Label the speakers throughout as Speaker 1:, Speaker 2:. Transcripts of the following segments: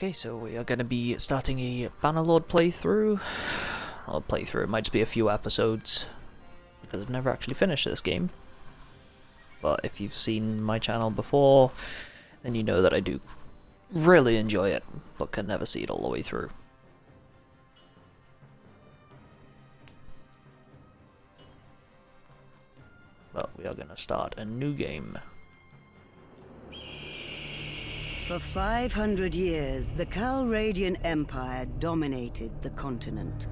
Speaker 1: Okay, so we are going to be starting a Bannerlord playthrough. Well, playthrough, it might just be a few episodes, because I've never actually finished this game. But if you've seen my channel before, then you know that I do really enjoy it, but can never see it all the way through. But we are going to start a new game.
Speaker 2: For 500 years, the Calradian Empire dominated the continent.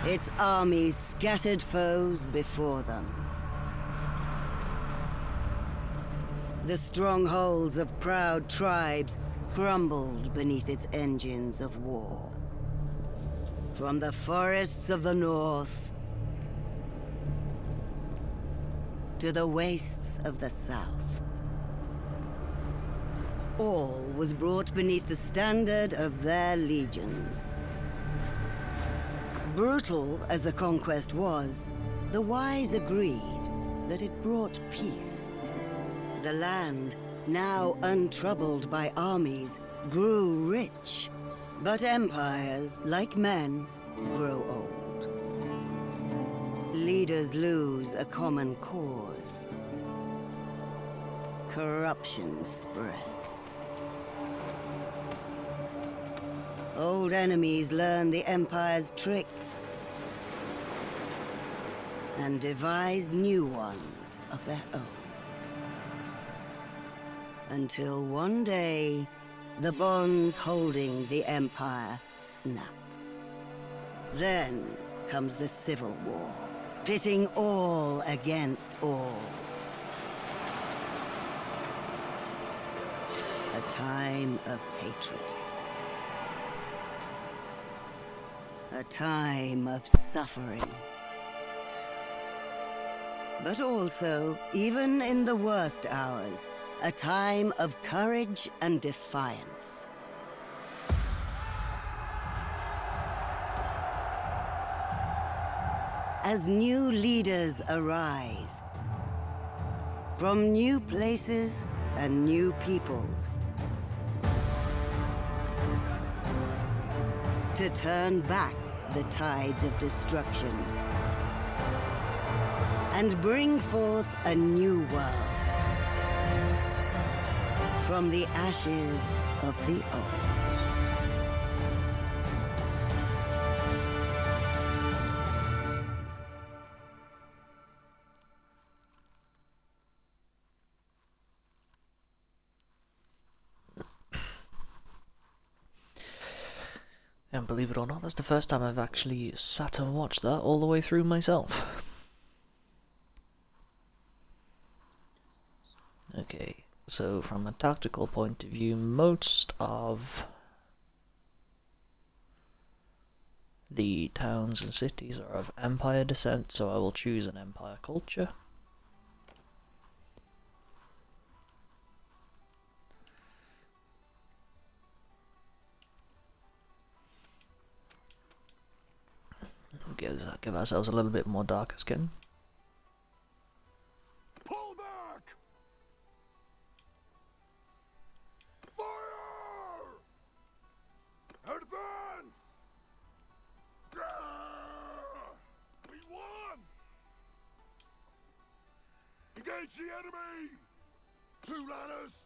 Speaker 2: Its armies scattered foes before them. The strongholds of proud tribes crumbled beneath its engines of war. From the forests of the north to the wastes of the south, all was brought beneath the standard of their legions. Brutal as the conquest was, the wise agreed that it brought peace. The land, now untroubled by armies, grew rich. But empires, like men, grow old. Leaders lose a common cause. Corruption spreads. Old enemies learn the Empire's tricks and devise new ones of their own. Until one day, the bonds holding the Empire snap. Then comes the Civil War, pitting all against all. A time of hatred. A time of suffering. But also, even in the worst hours, a time of courage and defiance. As new leaders arise, from new places and new peoples, to turn back the tides of destruction and bring forth a new world from the ashes of the old.
Speaker 1: And believe it or not, that's the first time I've actually sat and watched that all the way through myself. Okay, so from a tactical point of view, most of the towns and cities are of Empire descent, so I will choose an Empire culture. Give ourselves a little bit more darker skin.
Speaker 3: Pull back! Fire! Advance! We won! Engage the enemy! 2 ladders!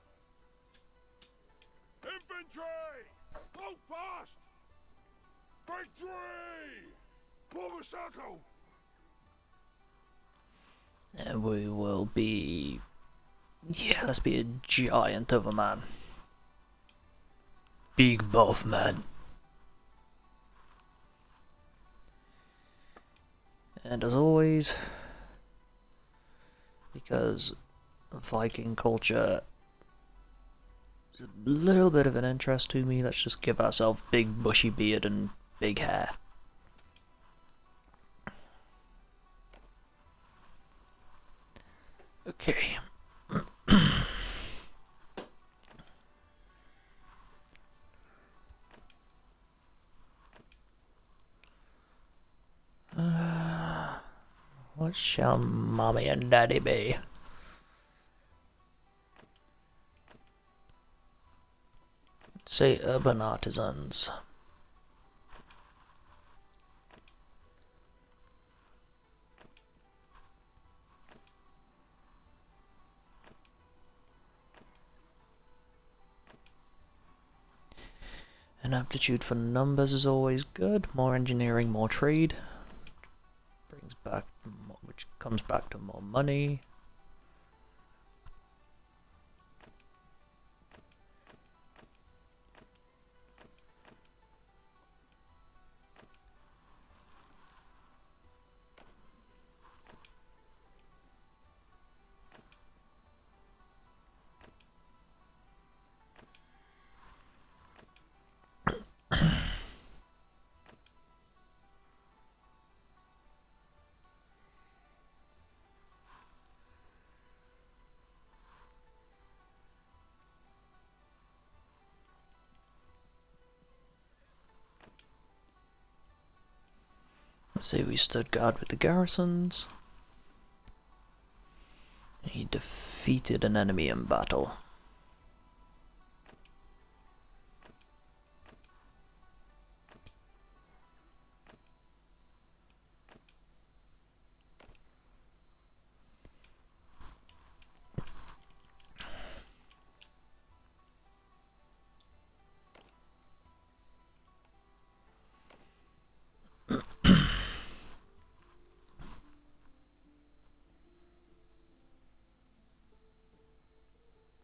Speaker 3: Infantry! Go fast! Victory! Form a circle!
Speaker 1: And we will be... yeah, let's be a giant of a man. Big buff man. And as always, because Viking culture is a little bit of an interest to me, let's just give ourselves big bushy beard and big hair. Okay. What shall mommy and daddy be? Say urban artisans. An aptitude for numbers is always good. More engineering, more trade. Brings back, which comes back to more money. Let's see, we stood guard with the garrisons. He defeated an enemy in battle.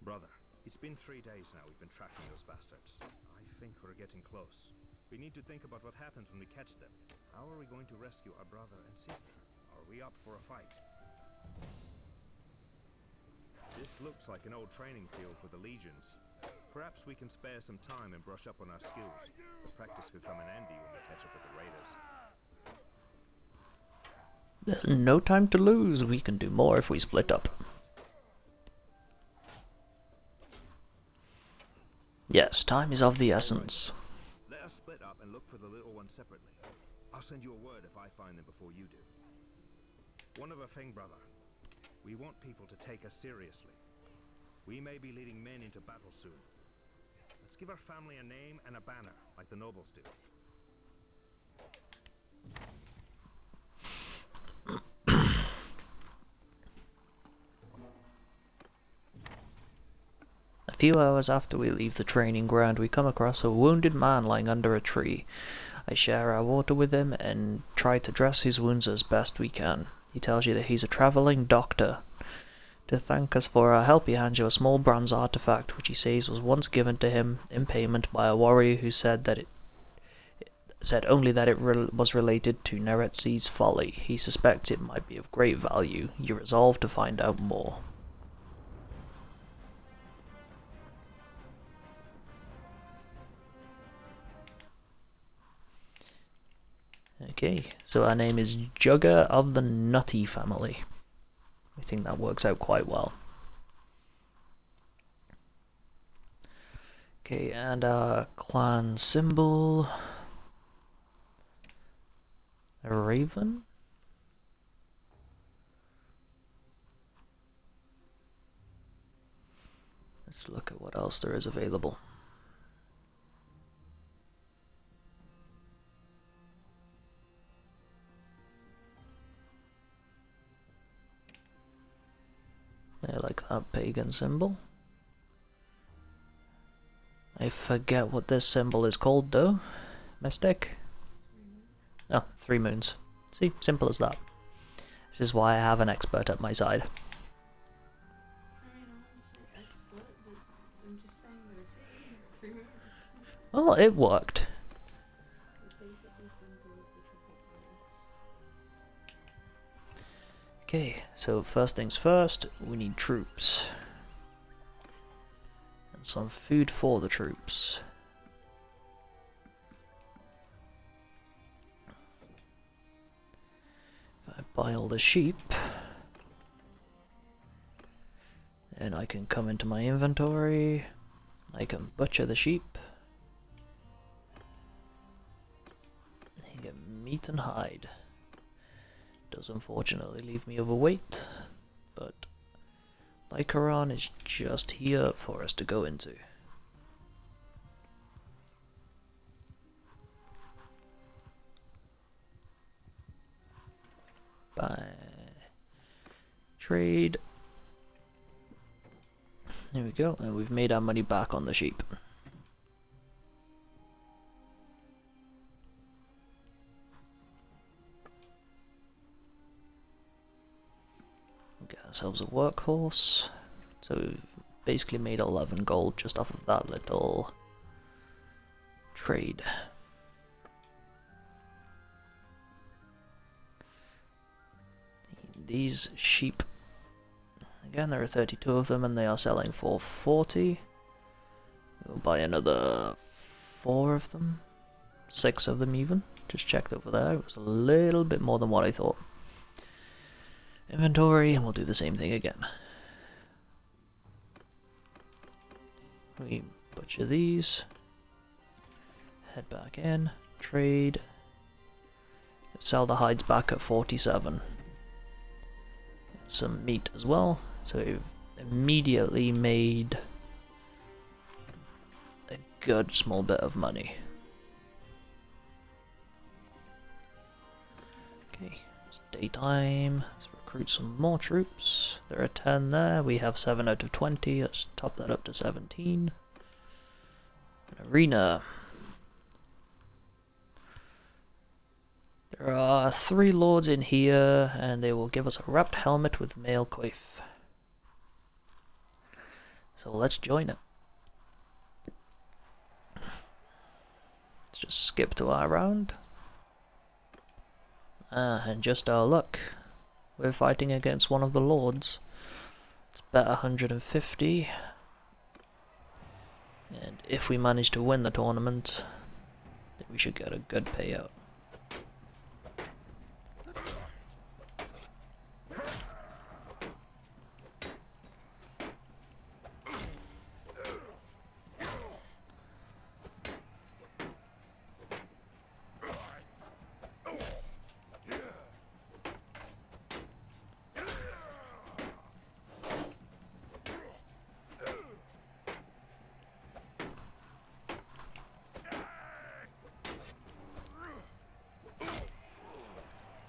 Speaker 4: Brother, it's been 3 days now we've been tracking those bastards. I think we're getting close. We need to think about what happens when we catch them. How are we going to rescue our brother and sister? Are we up for a fight? This looks like an old training field for the legions. Perhaps we can spare some time and brush up on our skills. The practice could come in handy when we catch up with the raiders.
Speaker 1: There's no time to lose. We can do more if we split up. Yes, time is of the essence.
Speaker 4: Let us split up and look for the little ones separately. I'll send you a word if I find them before you do. One other thing, brother. We want people to take us seriously. We may be leading men into battle soon. Let's give our family a name and a banner, like the nobles do.
Speaker 1: A few hours after we leave the training ground, we come across a wounded man lying under a tree. I share our water with him and try to dress his wounds as best we can. He tells you that he's a travelling doctor. To thank us for our help, he hands you a small bronze artifact, which he says was once given to him in payment by a warrior who said that it only that it was related to Neretzi's folly. He suspects it might be of great value. You resolve to find out more. Okay, so our name is Jugger of the Nutty family. I think that works out quite well. Okay, and our clan symbol... a raven? Let's look at what else there is available. I like that pagan symbol. I forget what this symbol is called though. Mystic? Oh, 3 moons. See, simple as that. This is why I have an expert at my side. Well, it worked. Okay, so first things first, we need troops. And some food for the troops. If I buy all the sheep, then I can come into my inventory, I can butcher the sheep. You get meat and hide. Does unfortunately leave me overweight, but Lycaron is just here for us to go into. Buy. Trade. There we go, and we've made our money back on the sheep. Get ourselves a workhorse. So we've basically made 11 gold just off of that little trade. These sheep, again there are 32 of them and they are selling for 40. We'll buy another 4 of them, 6 of them even. Just checked over there, it was a little bit more than what I thought. Inventory, and we'll do the same thing again. We butcher these, head back in, trade, sell the hides back at 47. Some meat as well, so we've immediately made a good small bit of money. Okay, it's daytime, let's recruit some more troops. There are 10 there, we have 7 out of 20, let's top that up to 17. An arena. There are 3 lords in here, and they will give us a wrapped helmet with mail coif. So let's join it. Let's just skip to our round. And just our luck. We're fighting against one of the lords. It's bet 150. And if we manage to win the tournament, then we should get a good payout.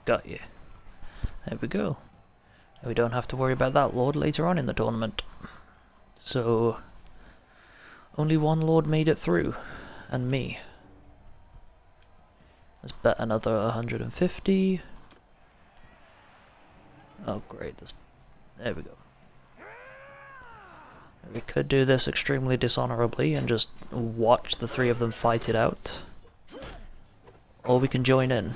Speaker 1: Got you. There we go. And we don't have to worry about that lord later on in the tournament. So, only one lord made it through, and me. Let's bet another 150. Oh great, there we go. We could do this extremely dishonorably and just watch the 3 of them fight it out. Or we can join in.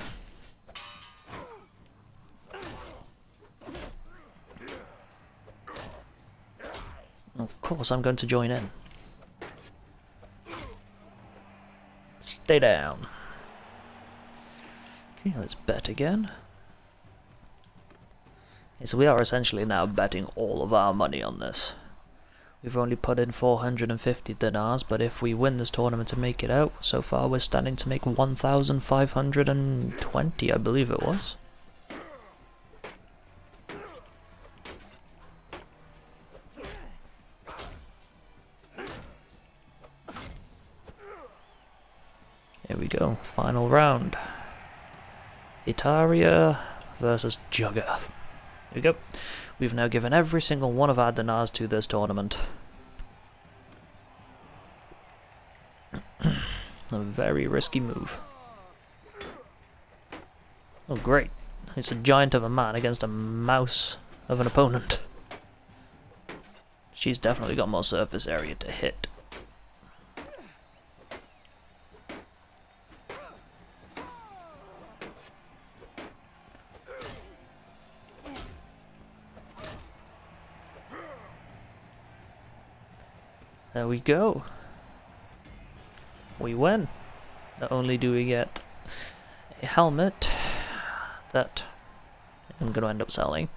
Speaker 1: Of course I'm going to join in. Stay down. Okay, let's bet again. Okay, so we are essentially now betting all of our money on this. We've only put in 450 dinars, but if we win this tournament and make it out, so far we're standing to make 1,520, I believe it was. Here we go, final round. Itaria versus Jugger. Here we go. We've now given every single one of our dinars to this tournament. A very risky move. Oh great, it's a giant of a man against a mouse of an opponent. She's definitely got more surface area to hit. There we go. We win. Not only do we get a helmet that I'm going to end up selling,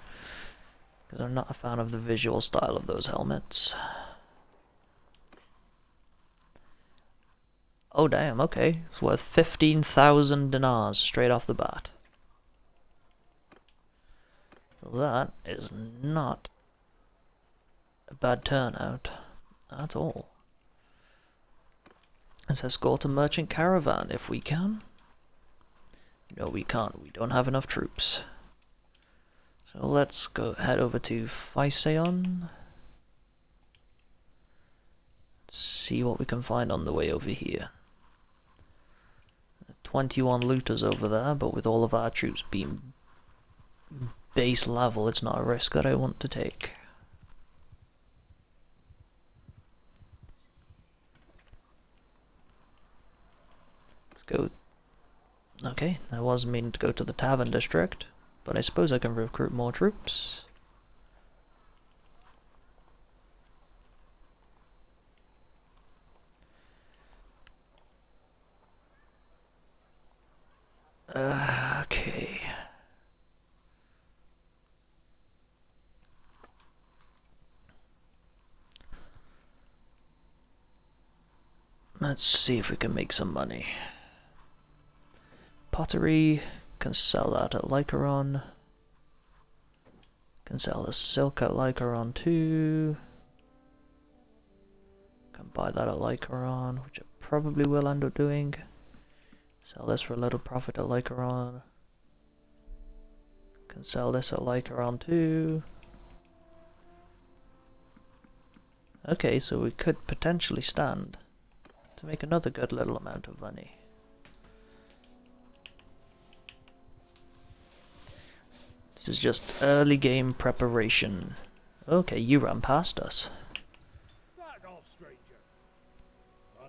Speaker 1: because I'm not a fan of the visual style of those helmets. Oh damn, okay. It's worth 15,000 dinars straight off the bat. That is not a bad turnout at all. Let's escort a merchant caravan if we can. No, we can't. We don't have enough troops. So let's go head over to Physeon. See what we can find on the way over here. 21 looters over there, but with all of our troops being base level, it's not a risk that I want to take. Let's go. Okay, I was meaning to go to the Tavern District, but I suppose I can recruit more troops. Okay. Let's see if we can make some money. Pottery, can sell that at Lycaron. Can sell the silk at Lycaron too. Can buy that at Lycaron, which I probably will end up doing. Sell this for a little profit at Lycaron. Can sell this at Lycaron too. Okay, so we could potentially stand to make another good little amount of money. This is just early game preparation. Okay, you ran past us.
Speaker 3: Back off, stranger.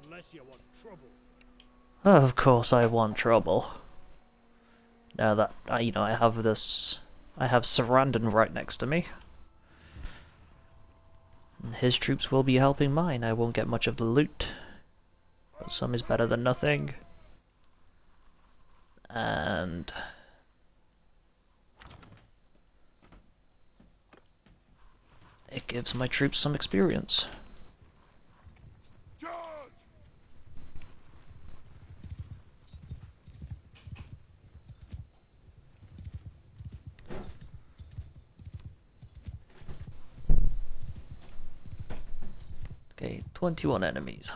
Speaker 3: Unless you want trouble.
Speaker 1: Of course I want trouble. Now that I have this, I have Sarandon right next to me. And his troops will be helping mine. I won't get much of the loot, but some is better than nothing. And it gives my troops some experience.
Speaker 3: Charge!
Speaker 1: Okay, 21 enemies.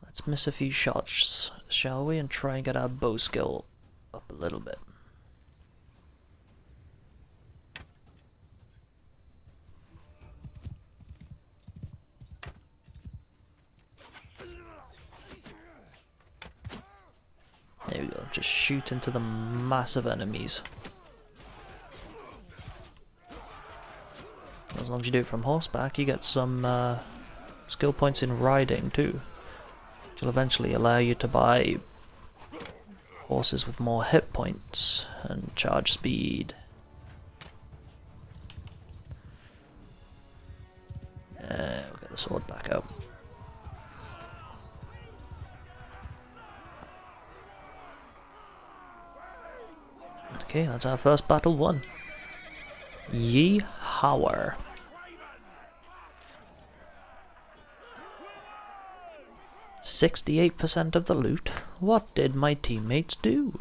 Speaker 1: Let's miss a few shots, shall we, and try and get our bow skill up a little bit. There we go, just shoot into the massive enemies. As long as you do it from horseback, you get some skill points in riding too, which will eventually allow you to buy horses with more hit points and charge speed. We'll get the sword back out. Okay, that's our first battle won. Yeehawer. 68% of the loot. What did my teammates do?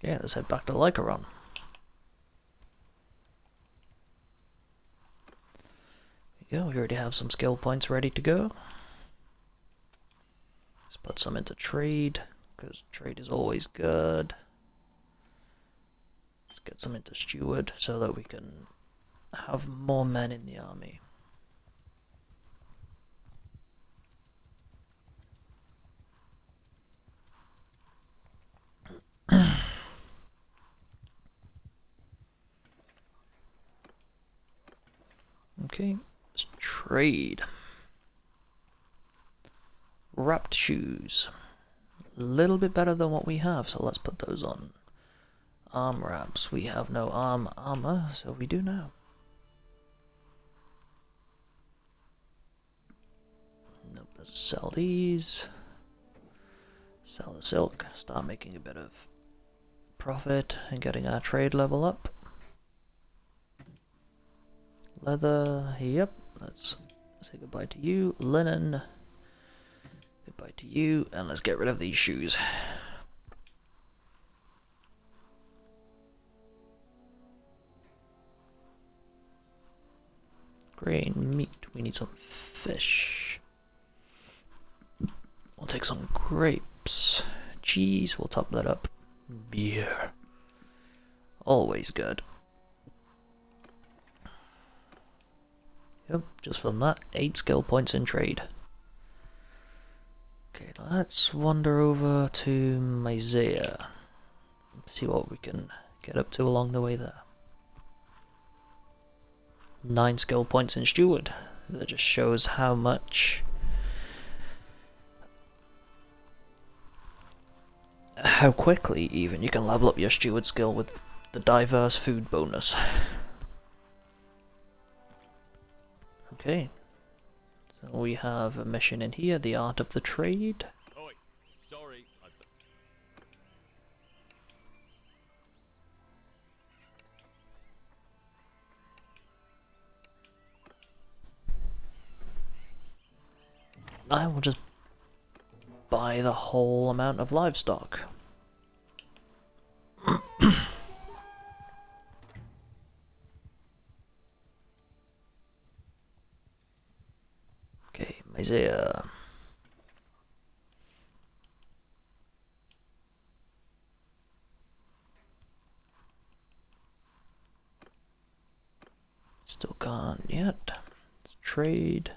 Speaker 1: Yeah, let's head back to Lycaron. There you go, we already have some skill points ready to go. Let's put some into trade, because trade is always good. Let's get some into steward so that we can have more men in the army. Okay, let's trade. Wrapped shoes. A little bit better than what we have, so let's put those on. Arm wraps. We have no armor, so we do now. Nope, let's sell these. Sell the silk. Start making a bit of profit and getting our trade level up. Leather, yep, let's say goodbye to you. Linen, goodbye to you, and let's get rid of these shoes. grain, meat. We need some fish. We'll take some grapes. Cheese, we'll top that up. Beer. Always good. Yep, just from that, 8 skill points in trade. Okay, let's wander over to Mysia. See what we can get up to along the way there. 9 skill points in Steward. That just shows how much... how quickly even you can level up your Steward skill with the diverse food bonus. Okay, so we have a mission in here, the Art of the Trade.
Speaker 5: Oi, sorry.
Speaker 1: I will just buy the whole amount of livestock. Okay, Mysia. Still can't yet. Let's trade.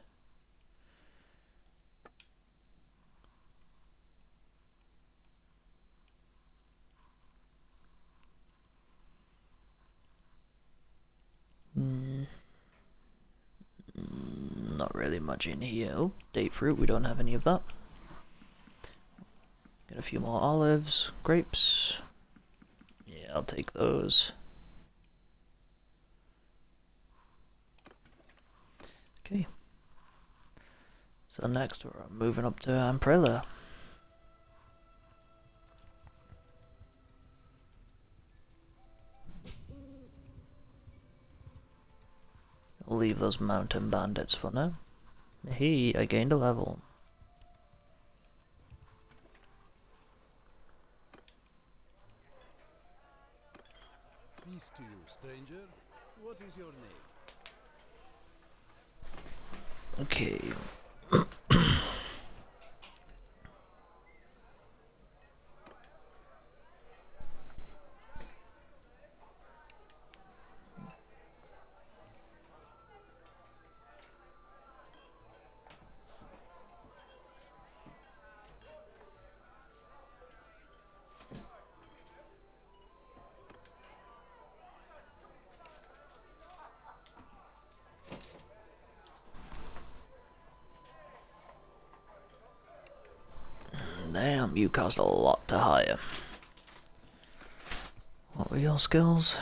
Speaker 1: Not really much in here. Oh, date fruit, we don't have any of that. Get a few more olives, grapes. Yeah, I'll take those. Okay. So next we're moving up to Umbrella. I'll leave those mountain bandits for now. Hey, I gained a level.
Speaker 6: Peace to you, stranger. What is your name?
Speaker 1: Okay. Damn, you cost a lot to hire. What were your skills?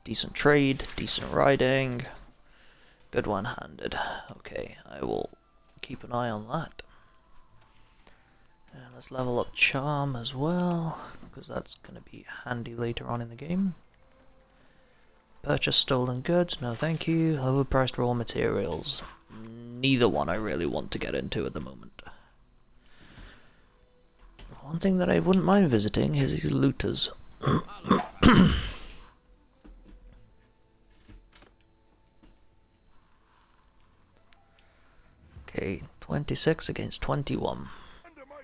Speaker 1: Decent trade, decent riding, good one-handed. Okay, I will keep an eye on that. And let's level up charm as well, because that's going to be handy later on in the game. Purchase stolen goods, no thank you. Overpriced raw materials. Neither one I really want to get into at the moment. One thing that I wouldn't mind visiting is these looters. Okay, 26 against 21.
Speaker 3: Under my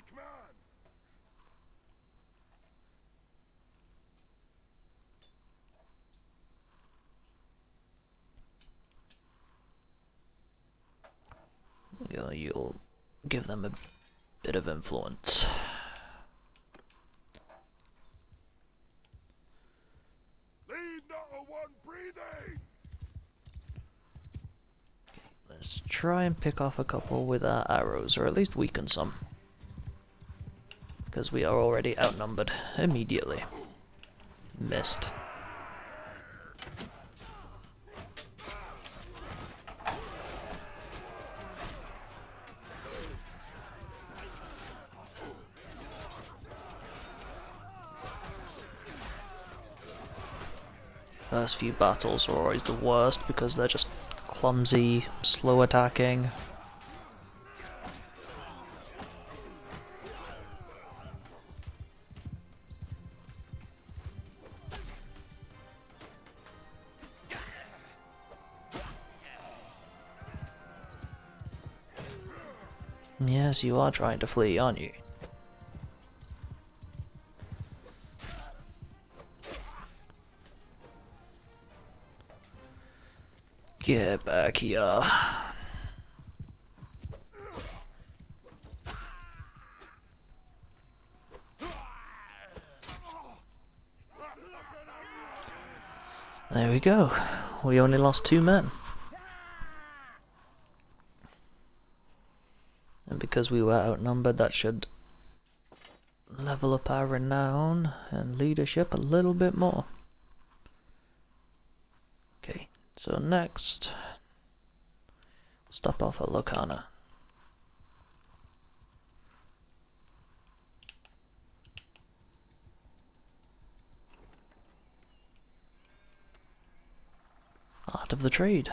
Speaker 3: command.
Speaker 1: You'll give them a bit of influence.
Speaker 3: Leave not a one breathing.
Speaker 1: Let's try and pick off a couple with our arrows, or at least weaken some. Because we are already outnumbered immediately. Missed. First few battles are always the worst because they're just clumsy, slow attacking. Yes, you are trying to flee, aren't you? Get back here. There we go. We only lost 2 men. And because we were outnumbered, that should level up our renown and leadership a little bit more. Okay, so next, stop off at Locana. Art of the trade.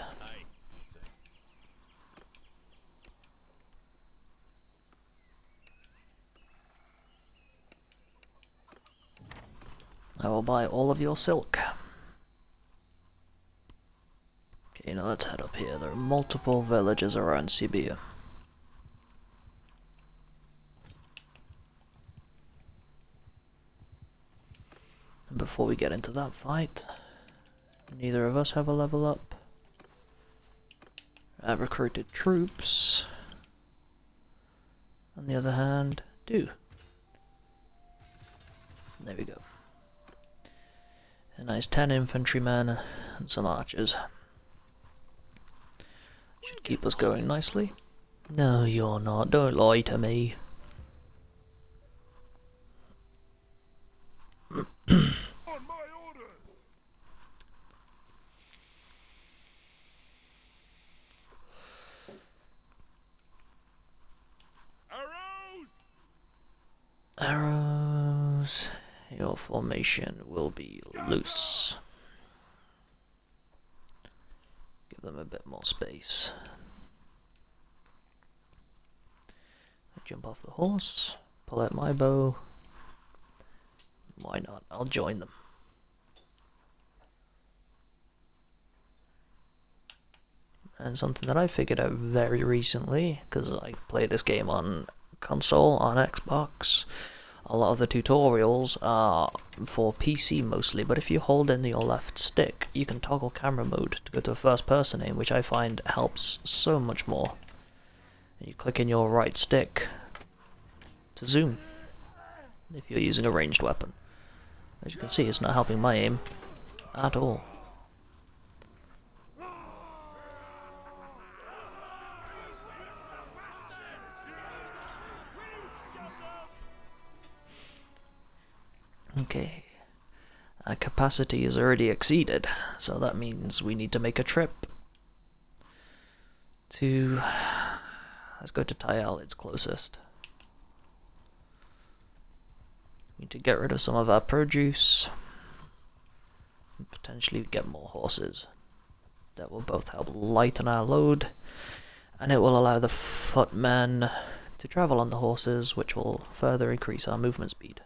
Speaker 1: I will buy all of your silk. Okay, now let's head up here. There are multiple villages around Sibir. And before we get into that fight, neither of us have a level up. I recruited troops, on the other hand, do. There we go. A nice 10 infantrymen and some archers. Should keep us going nicely. No, you're not. Don't lie to me.
Speaker 3: On my orders! Arrows!
Speaker 1: Arrows. Your formation will be loose. Give them a bit more space. I jump off the horse, pull out my bow. Why not? I'll join them. And something that I figured out very recently, because I play this game on console, on Xbox, a lot of the tutorials are for PC mostly, but if you hold in your left stick, you can toggle camera mode to go to a first person aim, which I find helps so much more. And you click in your right stick to zoom, if you're using a ranged weapon. As you can see, it's not helping my aim at all. Okay, our capacity is already exceeded, so that means we need to make a trip to... let's go to Tayal, it's closest. We need to get rid of some of our produce, and potentially get more horses. That will both help lighten our load, and it will allow the footmen to travel on the horses, which will further increase our movement speed.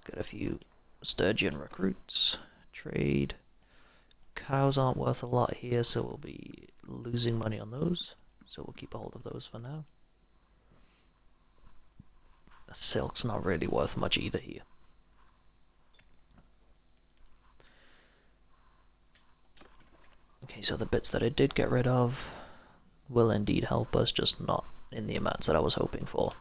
Speaker 1: Get a few sturgeon recruits, trade. Cows aren't worth a lot here, so we'll be losing money on those. So we'll keep a hold of those for now. Silk's not really worth much either here. Okay, so the bits that I did get rid of will indeed help us, just not in the amounts that I was hoping for.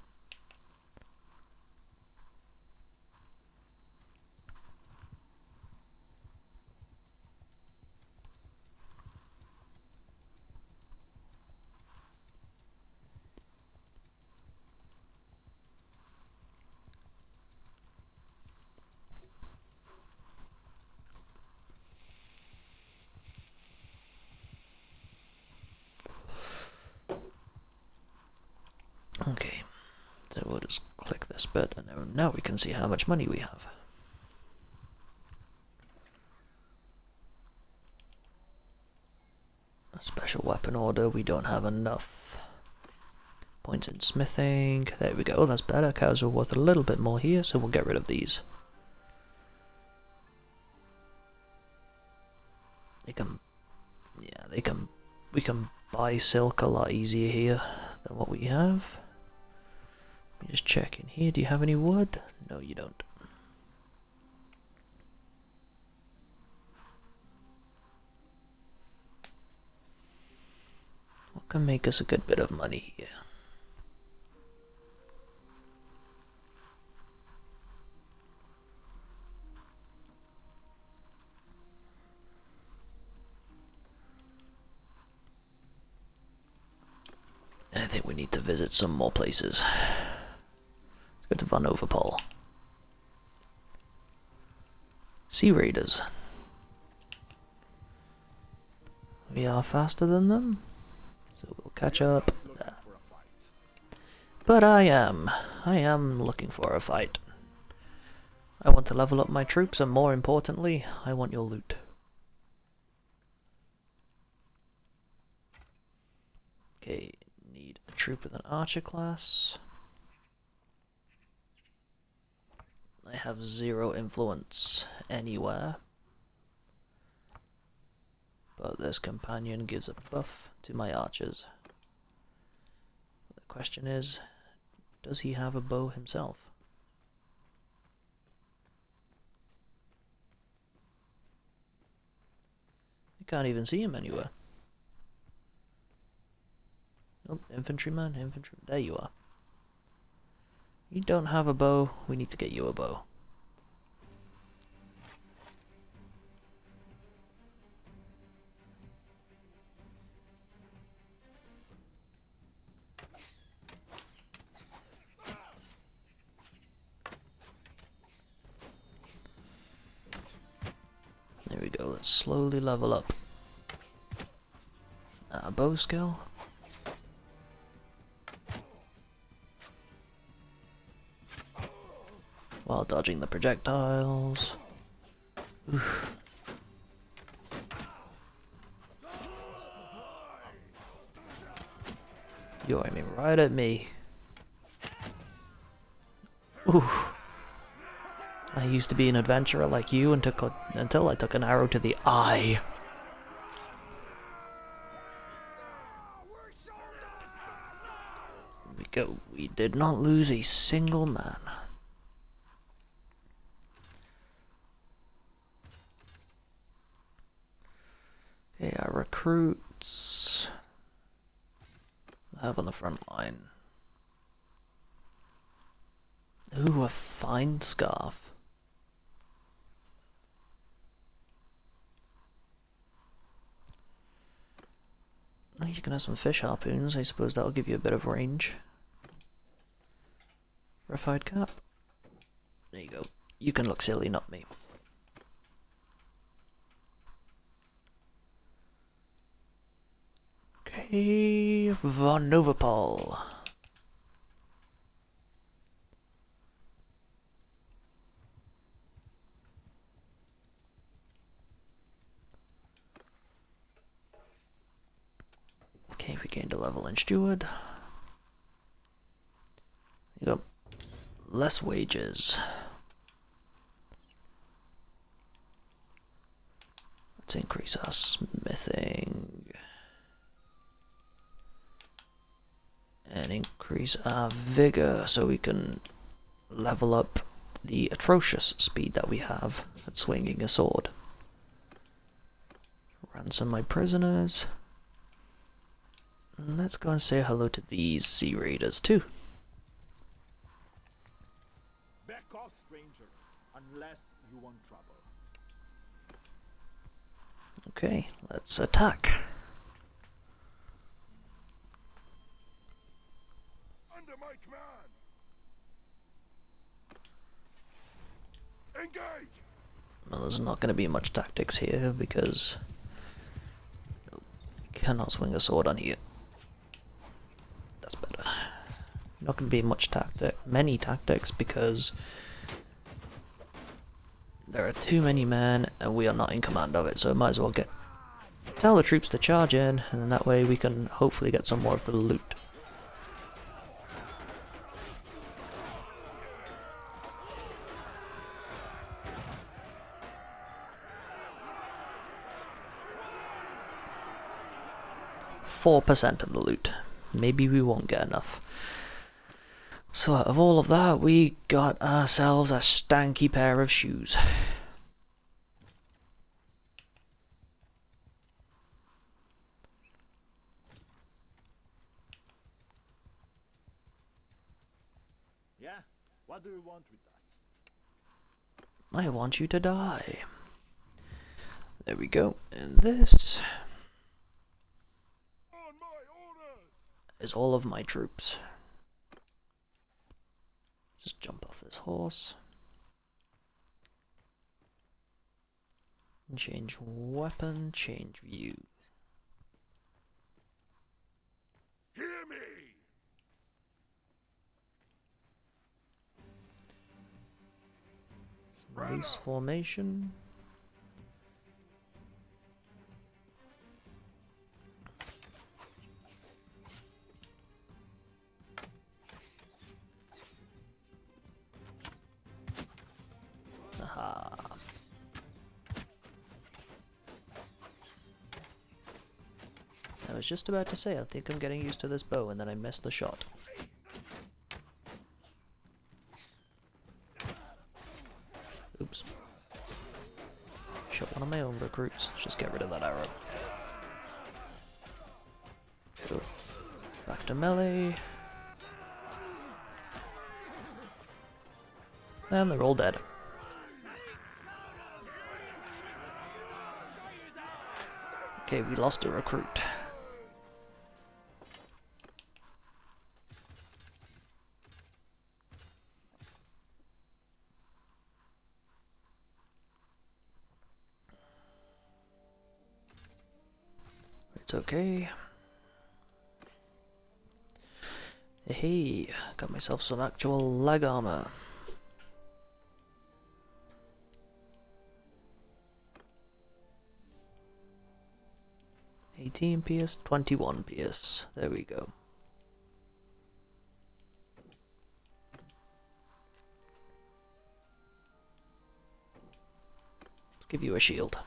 Speaker 1: Okay, so we'll just click this bit, and now we can see how much money we have. A special weapon order, we don't have enough points in smithing. There we go, that's better. Cows are worth a little bit more here, so we'll get rid of these. We can buy silk a lot easier here than what we have. Let me just check in here. Do you have any wood? No, you don't. What can make us a good bit of money here? I think we need to visit some more places. Let's go to Van Overpol. Sea Raiders. We are faster than them, so we'll catch up. But I am looking for a fight. I want to level up my troops, and more importantly, I want your loot. Okay, need a troop with an archer class. I have 0 influence anywhere. But this companion gives a buff to my archers. The question is, does he have a bow himself? I can't even see him anywhere. Oh, infantryman, infantry. There you are. You don't have a bow. We need to get you a bow. There we go. Let's slowly level up our bow skill. While dodging the projectiles. Oof. You're aiming right at me. Ooh. I used to be an adventurer like you until I took an arrow to the eye. There we go. We did not lose a single man. Okay, our recruits I have on the front line. Ooh, a fine scarf. Oh, you can have some fish harpoons. I suppose that'll give you a bit of range. Refined cap. There you go. You can look silly, not me. Okay, Van Overpol. Okay, we gained a level in Steward. There you go. Less wages. Let's increase our smithing. And increase our vigor so we can level up the atrocious speed that we have at swinging a sword. Ransom my prisoners. And let's go and say hello to these Sea Raiders too.
Speaker 3: Back off, stranger, unless you want trouble.
Speaker 1: Okay, let's attack.
Speaker 3: Under my command. Engage!
Speaker 1: Well, there's not going to be much tactics here because you cannot swing a sword on here. That's better. Not going to be many tactics because there are too many men and we are not in command of it, so might as well tell the troops to charge in, and then that way we can hopefully get some more of the loot. $4% of the loot. maybe we won't get enough. So out of all of that, we got ourselves a stanky pair of shoes.
Speaker 6: Yeah? What do you want with us?
Speaker 1: I want you to die. There we go. And this
Speaker 3: On my orders!
Speaker 1: is all of my troops. Let's just jump off this horse. And change weapon, change view.
Speaker 3: Hear me!
Speaker 1: Loose formation. Aha. I was just about to say, I think I'm getting used to this bow, and then I missed the shot. Oops. Shot one of my own recruits. Let's just get rid of that arrow. Go. Back to melee. And they're all dead. Okay, we lost a recruit. It's okay. Hey, got myself some actual leg armor. $18 PS, 21 PS. There we go. Let's give you a shield.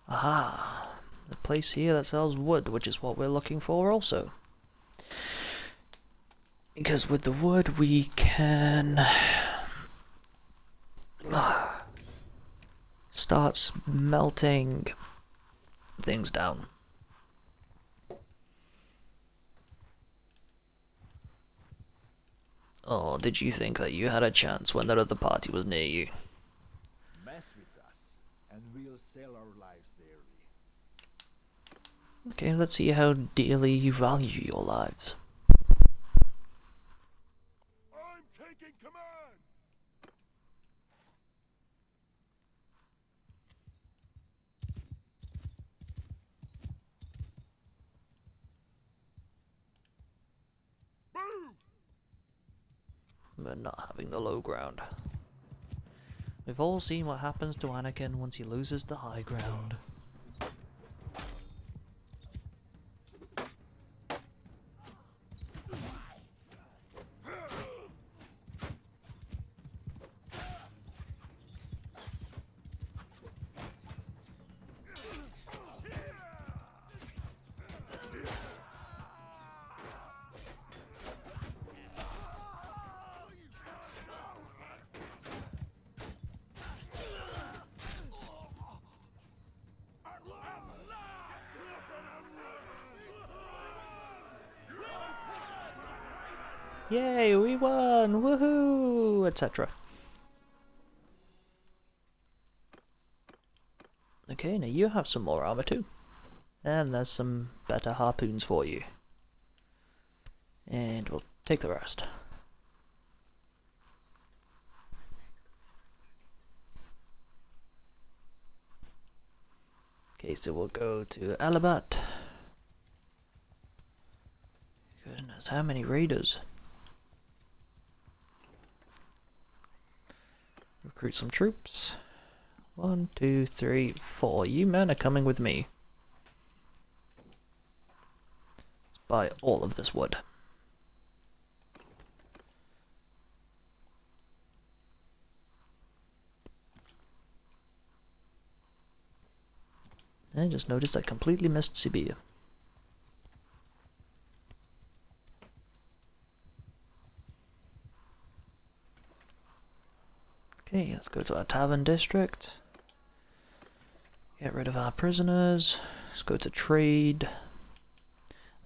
Speaker 1: Aha! The place here that sells wood, which is what we're looking for also. Because with the wood we can start smelting things down. Oh, did you think that you had a chance when that other party was near you?
Speaker 6: Mess with us, and we'll sell our lives dearly.
Speaker 1: Okay, let's see how dearly you value your lives.
Speaker 3: I'm taking command! Move!
Speaker 1: We're not having the low ground. We've all seen what happens to Anakin once he loses the high ground. Yay, we won! Woohoo! Etc. Okay, now you have some more armor too. And there's some better harpoons for you. And we'll take the rest. Okay, so we'll go to Alabat. Goodness, how many raiders? Recruit some troops. 1, 2, 3, 4. You men are coming with me. Let's buy all of this wood. I just noticed I completely missed Siberia. Okay, let's go to our tavern district. Get rid of our prisoners. Let's go to trade.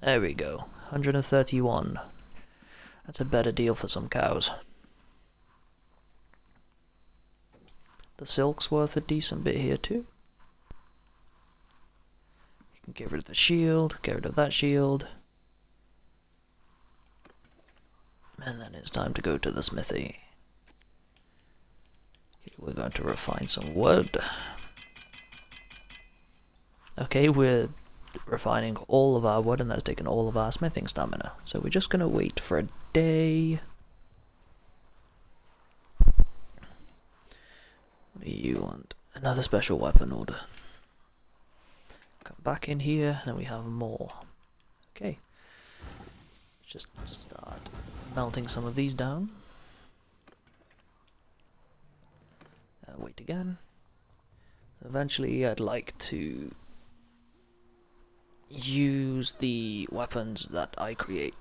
Speaker 1: There we go. 131. That's a better deal for some cows. The silk's worth a decent bit here too. You can get rid of the shield, get rid of that shield. And then it's time to go to the smithy. Okay, we're going to refine some wood. Okay, we're refining all of our wood and that's taken all of our smithing stamina. So we're just going to wait for a day. What do you want? Another special weapon order. Come back in here, and then we have more. Okay. Just start melting some of these down. Wait again. Eventually I'd like to use the weapons that I create.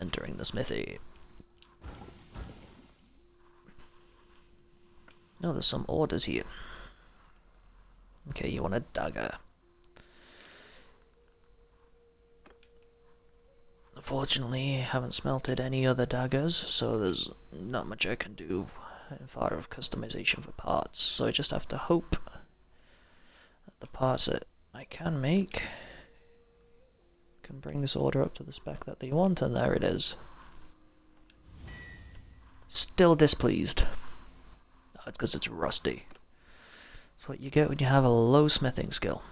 Speaker 1: Entering the smithy. Oh, there's some orders here. Okay, you want a dagger. Unfortunately, I haven't smelted any other daggers, so there's not much I can do in far of customization for parts. So I just have to hope that the parts that I can make can bring this order up to the spec that they want, and there it is. Still displeased. Oh, it's because it's rusty. That's what you get when you have a low smithing skill.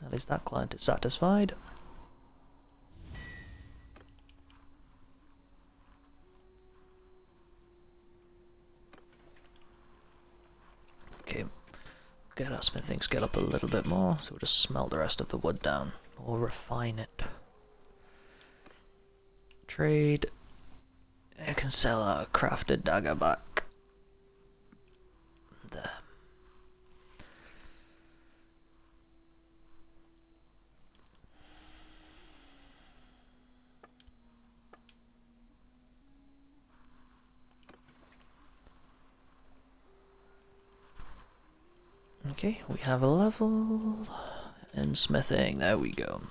Speaker 1: At least that client is satisfied. Okay, get our smithing skill up a little bit more, so we'll just smelt the rest of the wood down, or refine it. Trade. I can sell our crafted dagger back. There. Okay, we have a level in smithing. There we go.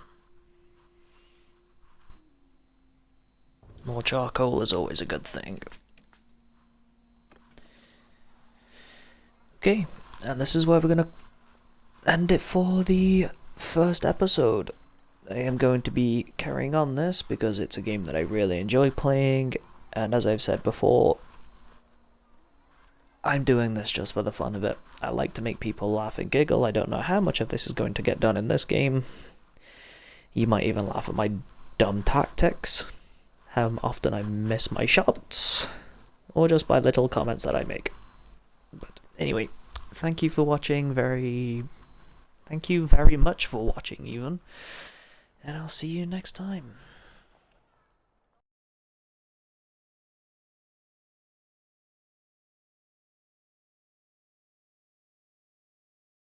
Speaker 1: More charcoal is always a good thing. Okay, and this is where we're gonna end it for the first episode. I am going to be carrying on this because it's a game that I really enjoy playing, and as I've said before, I'm doing this just for the fun of it. I like to make people laugh and giggle. I don't know how much of this is going to get done in this game. You might even laugh at my dumb tactics, how often I miss my shots, or just by little comments that I make. But anyway, thank you for watching. Thank you very much for watching even, and I'll see you next time.